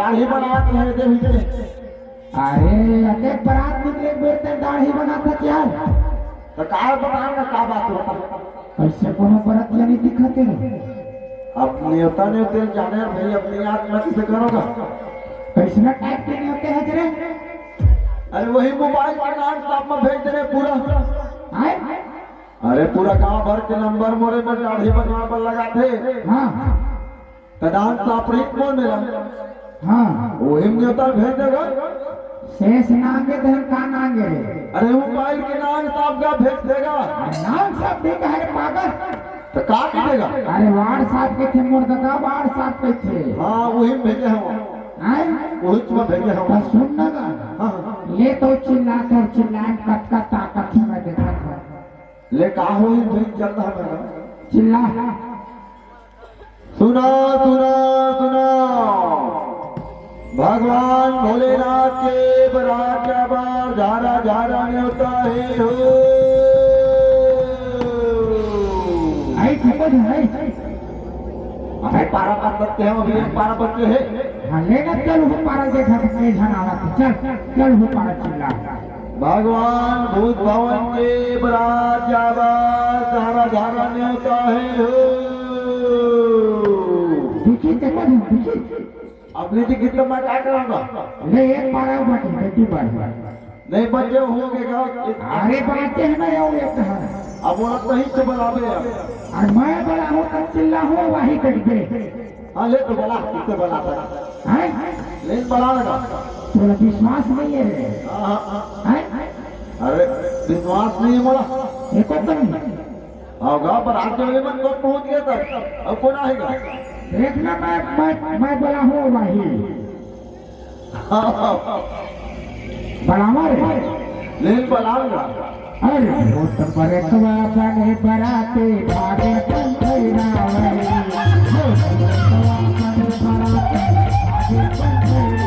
दाढ़ी बनावत है दे भीतर। अरे अते बरात निकले बेटे दाढ़ी बनाता क्या तो काय बनाना का बात होता ऐसे कोनो बरात नहीं दिखते रे अपनी होता नहीं होते जाने भाई अपनी आत्मा किसे करोगा कैसे टाइप के नहीं होते हैं रे। अरे वही मोबाइल के नाम साहब में भेज दे पूरा आए अरे पूरा गांव भर के नंबर मोरे में दाढ़ी बनवा पर लगा थे। हां तदान साप्रीत मोर मेरा हां वही में होता भेज देगा शेष नांगे तो का नांगे रे। अरे मोबाइल के नाम साहब का भेज देगा नाम सब देगा है पागल तो का देगा। अरे वार्ड साहब के थे मोर दादा वार्ड साहब के थे। हां वही भेजे हम आए वही तुम्हें भेजे हम सुन ना ले तो चिल्ला कर चिल्लाए कट का ताकत है मैं देखा था ले का हो भेज जल्द है चिल्ला सुना सुना सुना भगवान भोलेनाथ के बरात का बार झारा झारा में होता है हो आई खबर है अरे पारा पर बच्चे हैं अभी एक पारा बच्चे हैं। हाँ लेना चल वो पारा देखा कितने जन आवा थे चल चल वो पारा चिल्ला भगवान भूत भवन के बरात जाबार धारा धारा न्योता है हो। देखिए देखो देखिए अपनी तो कितना मैं क्या कराऊंगा ले एक पारा बाकी बेटी बार नहीं बच्चे होंगे क्या अरे बातें हैं ना यार एक है अब वो तो ही से बनावे और मैं बड़ा हूँ तब चिल्ला हो वही कट गए हाँ ले तो बना किससे बनाता हैं ले बना लगा थोड़ा विश्वास नहीं है रे हैं अरे विश्वास नहीं है मोला एक तो नहीं होगा पर आज के मन को पहुंच गया तब अब कौन आएगा देखना मैं बड़ा हूँ वही बड़ावा रे ले बनाऊंगा अरे वो तो बरकवा बने बराते भागे पंखैरा वही वो तो बरकवा बने बराते भागे पंखैरा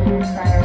काय